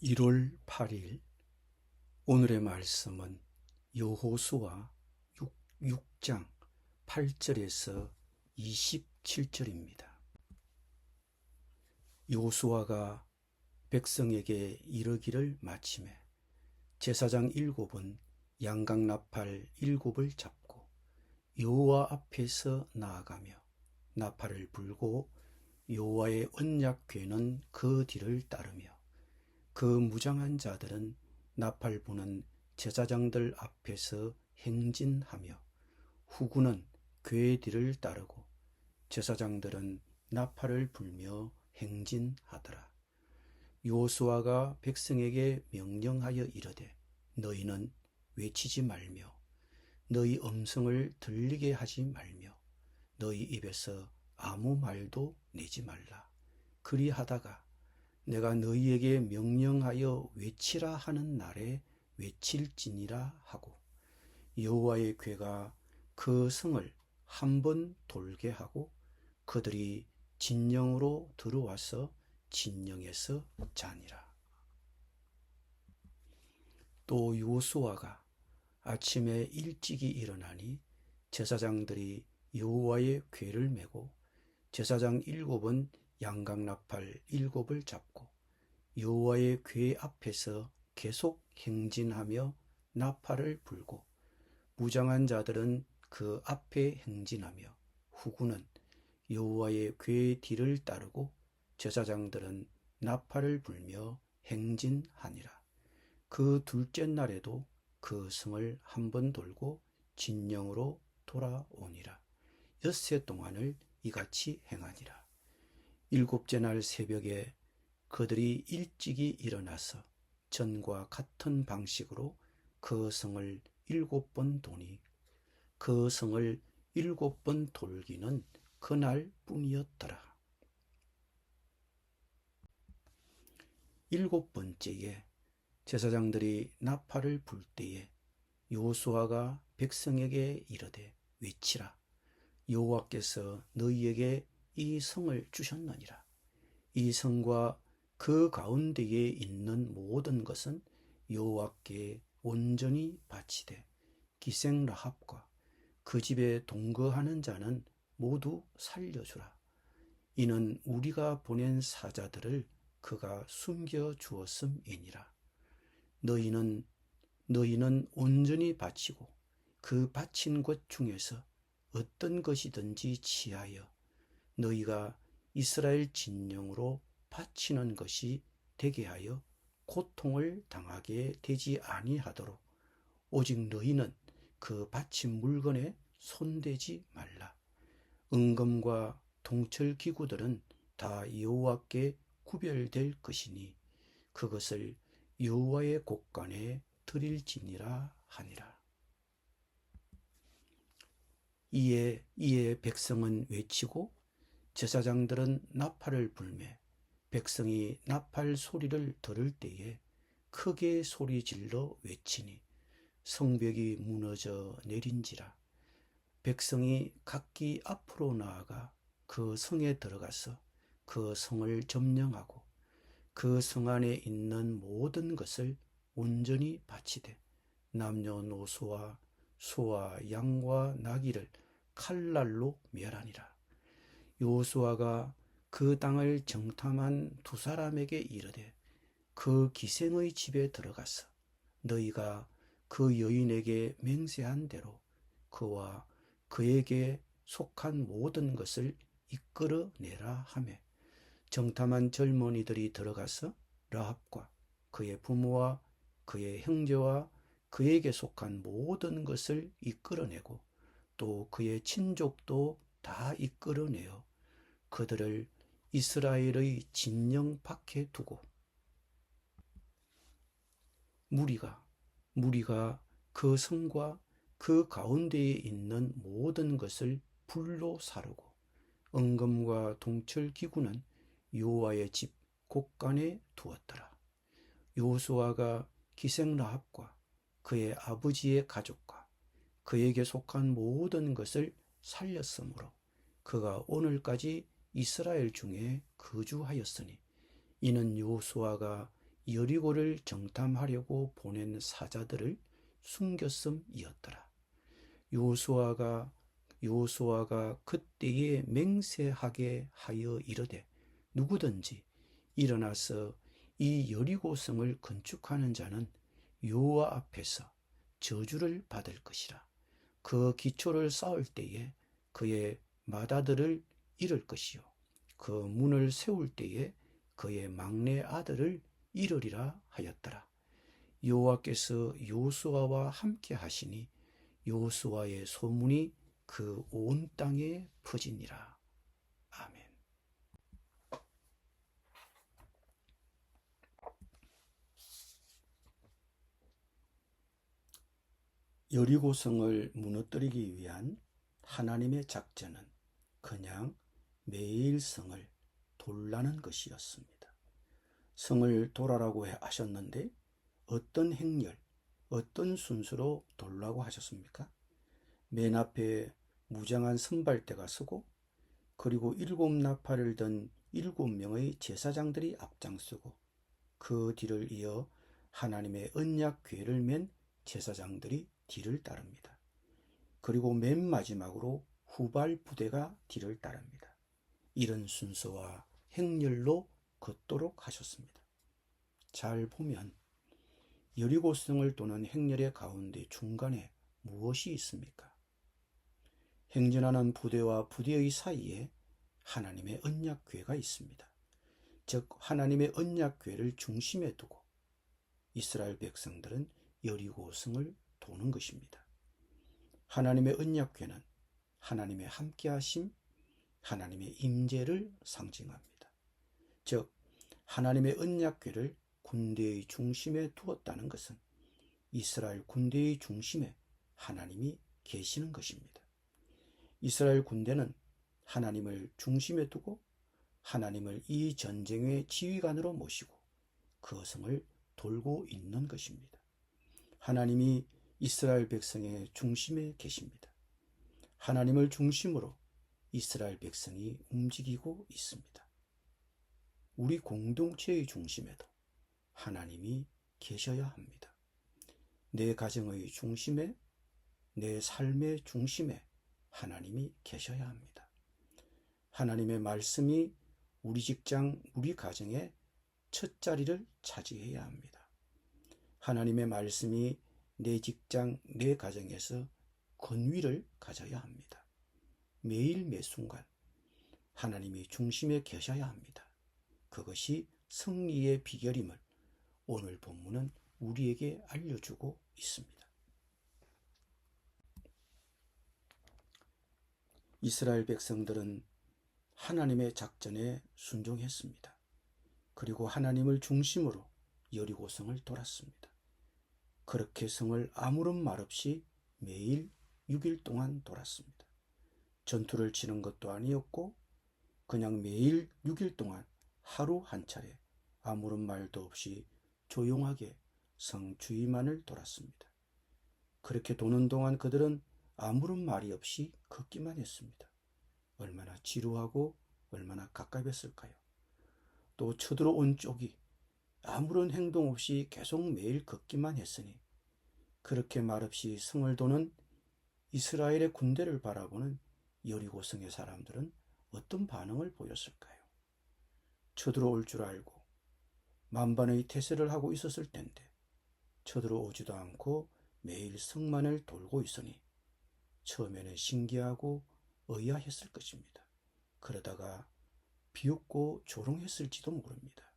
1월 8일 오늘의 말씀은 여호수아 6장 8절에서 27절입니다. 여호수아가 백성에게 이르기를 마치매 제사장 7은 양각나팔 7을 잡고 여호와 앞에서 나아가며 나팔을 불고 여호와의 언약궤는 그 뒤를 따르며 그 무장한 자들은 나팔 부는 제사장들 앞에서 행진하며 후군은 궤 뒤를 따르고 제사장들은 나팔을 불며 행진하더라. 여호수아가 백성에게 명령하여 이르되 너희는 외치지 말며 너희 음성을 들리게 하지 말며 너희 입에서 아무 말도 내지 말라. 그리하다가 내가 너희에게 명령하여 외치라 하는 날에 외칠지니라 하고 여호와의 궤가 그 성을 한 번 돌게 하고 그들이 진영으로 들어와서 진영에서 자니라. 또 여호수아가 아침에 일찍이 일어나니 제사장들이 여호와의 궤를 메고 제사장 7은 양각나팔 7을 잡고 여호와의 궤 앞에서 계속 행진하며 나팔을 불고 무장한 자들은 그 앞에 행진하며 후군은 여호와의 궤 뒤를 따르고 제사장들은 나팔을 불며 행진하니라. 그 둘째 날에도 그 성을 한 번 돌고 진영으로 돌아오니라. 엿새 동안을 이같이 행하니라. 일곱째 날 새벽에 그들이 일찍이 일어나서 전과 같은 방식으로 그 성을 7번 도니 그 성을 7번 돌기는 그날 뿐이었더라. 7번째에 제사장들이 나팔을 불 때에 여호수아가 백성에게 이르되 외치라. 여호와께서 너희에게 이 성을 주셨느니라. 이 성과 그 가운데에 있는 모든 것은 여호와께 온전히 바치되 기생 라합과 그 집에 동거하는 자는 모두 살려주라. 이는 우리가 보낸 사자들을 그가 숨겨 주었음이니라. 너희는 온전히 바치고 그 바친 것 중에서 어떤 것이든지 취하여 너희가 이스라엘 진영으로 바치는 것이 되게 하여 고통을 당하게 되지 아니하도록 오직 너희는 그 바친 물건에 손대지 말라. 은금과 동철 기구들은 다 여호와께 구별될 것이니 그것을 여호와의 곳간에 드릴지니라 하니라. 이에 백성은 외치고 제사장들은 나팔을 불매 백성이 나팔 소리를 들을 때에 크게 소리질러 외치니 성벽이 무너져 내린지라. 백성이 각기 앞으로 나아가 그 성에 들어가서 그 성을 점령하고 그 성 안에 있는 모든 것을 온전히 바치되 남녀노소와 소와 양과 나귀를 칼날로 멸하니라. 여호수아가 그 땅을 정탐한 두 사람에게 이르되 그 기생의 집에 들어가서 너희가 그 여인에게 맹세한 대로 그와 그에게 속한 모든 것을 이끌어내라 하매 정탐한 젊은이들이 들어가서 라합과 그의 부모와 그의 형제와 그에게 속한 모든 것을 이끌어내고 또 그의 친족도 다 이끌어내어 그들을 이스라엘의 진영 밖에 두고 무리가 그 성과 그 가운데에 있는 모든 것을 불로 사르고 은금과 동철 기구는 여호와의 집 곳간에 두었더라. 여호수아가 기생 라합과 그의 아버지의 가족과 그에게 속한 모든 것을 살렸으므로 그가 오늘까지 이스라엘 중에 거주하였으니 이는 여호수아가 여리고를 정탐하려고 보낸 사자들을 숨겼음이었더라. 요수아가 그때에 맹세하게 하여 이르되 누구든지 일어나서 이 여리고성을 건축하는 자는 여호와 앞에서 저주를 받을 것이라. 그 기초를 쌓을 때에 그의 마다들을 잃을 것이요 그 문을 세울 때에 그의 막내 아들을 잃으리라 하였더라. 여호와께서 요수아와 함께 하시니 요수아의 소문이 그 온 땅에 퍼지니라. 아멘. 여리고성을 무너뜨리기 위한 하나님의 작전은 그냥 매일 성을 돌라는 것이었습니다. 성을 돌아라고 하셨는데 어떤 행렬, 어떤 순서로 돌라고 하셨습니까? 맨 앞에 무장한 선발대가 서고 그리고 7나팔을 든 7명의 제사장들이 앞장서고 그 뒤를 이어 하나님의 언약 궤를 맨 제사장들이 뒤를 따릅니다. 그리고 맨 마지막으로 후발 부대가 뒤를 따릅니다. 이런 순서와 행렬로 걷도록 하셨습니다. 잘 보면 여리고성을 도는 행렬의 가운데 중간에 무엇이 있습니까? 행진하는 부대와 부대의 사이에 하나님의 언약궤가 있습니다. 즉 하나님의 언약궤를 중심에 두고 이스라엘 백성들은 여리고성을 도는 것입니다. 하나님의 언약궤는 하나님의 함께하심, 하나님의 임재를 상징합니다. 즉 하나님의 언약궤를 군대의 중심에 두었다는 것은 이스라엘 군대의 중심에 하나님이 계시는 것입니다. 이스라엘 군대는 하나님을 중심에 두고 하나님을 이 전쟁의 지휘관으로 모시고 그 성을 돌고 있는 것입니다. 하나님이 이스라엘 백성의 중심에 계십니다. 하나님을 중심으로 이스라엘 백성이 움직이고 있습니다. 우리 공동체의 중심에도 하나님이 계셔야 합니다. 내 가정의 중심에, 내 삶의 중심에 하나님이 계셔야 합니다. 하나님의 말씀이 우리 직장, 우리 가정의 첫 자리를 차지해야 합니다. 하나님의 말씀이 내 직장, 내 가정에서 권위를 가져야 합니다. 매일 매 순간 하나님이 중심에 계셔야 합니다. 그것이 승리의 비결임을 오늘 본문은 우리에게 알려주고 있습니다. 이스라엘 백성들은 하나님의 작전에 순종했습니다. 그리고 하나님을 중심으로 여리고성을 돌았습니다. 그렇게 성을 아무런 말 없이 매일 6일 동안 돌았습니다. 전투를 치는 것도 아니었고 그냥 매일 6일 동안 하루 한 차례 아무런 말도 없이 조용하게 성 주위만을 돌았습니다. 그렇게 도는 동안 그들은 아무런 말이 없이 걷기만 했습니다. 얼마나 지루하고 얼마나 갑갑했을까요? 또 쳐들어온 쪽이 아무런 행동 없이 계속 매일 걷기만 했으니 그렇게 말없이 성을 도는 이스라엘의 군대를 바라보는 여리고성의 사람들은 어떤 반응을 보였을까요? 쳐들어올 줄 알고 만반의 태세를 하고 있었을 텐데 쳐들어오지도 않고 매일 성만을 돌고 있으니 처음에는 신기하고 의아했을 것입니다. 그러다가 비웃고 조롱했을지도 모릅니다.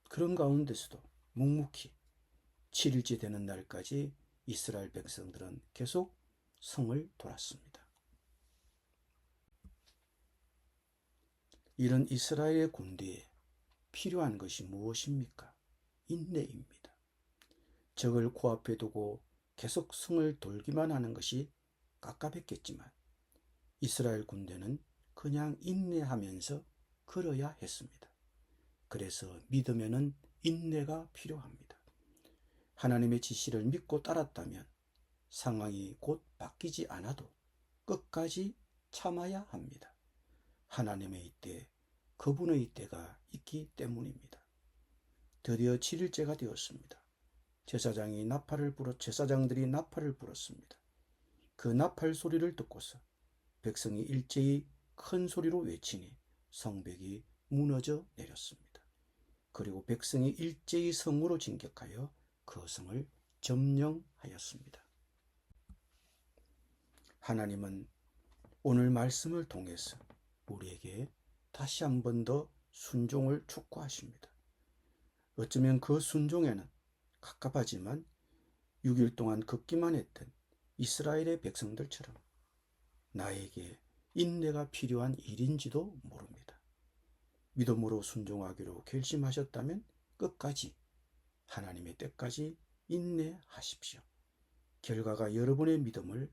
그런 가운데서도 묵묵히 7일째 되는 날까지 이스라엘 백성들은 계속 성을 돌았습니다. 이런 이스라엘의 군대에 필요한 것이 무엇입니까? 인내입니다. 적을 코앞에 두고 계속 성을 돌기만 하는 것이 깝깝했겠지만 이스라엘 군대는 그냥 인내하면서 걸어야 했습니다. 그래서 믿음에는 인내가 필요합니다. 하나님의 지시를 믿고 따랐다면 상황이 곧 바뀌지 않아도 끝까지 참아야 합니다. 하나님의 때, 그분의 때가 있기 때문입니다. 드디어 7일째가 되었습니다. 제사장들이 나팔을 불었습니다. 그 나팔 소리를 듣고서 백성이 일제히 큰 소리로 외치니 성벽이 무너져 내렸습니다. 그리고 백성이 일제히 성으로 진격하여 그 성을 점령하였습니다. 하나님은 오늘 말씀을 통해서 우리에게 다시 한 번 더 순종을 촉구하십니다. 어쩌면 그 순종에는 갑갑하지만 6일 동안 걷기만 했던 이스라엘의 백성들처럼 나에게 인내가 필요한 일인지도 모릅니다. 믿음으로 순종하기로 결심하셨다면 끝까지 하나님의 때까지 인내하십시오. 결과가 여러분의 믿음을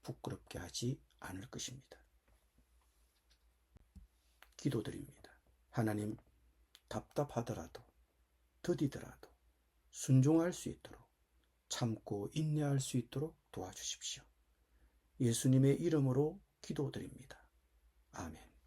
부끄럽게 하지 않을 것입니다. 기도드립니다. 하나님, 답답하더라도 더디더라도 순종할 수 있도록 참고 인내할 수 있도록 도와주십시오. 예수님의 이름으로 기도드립니다. 아멘.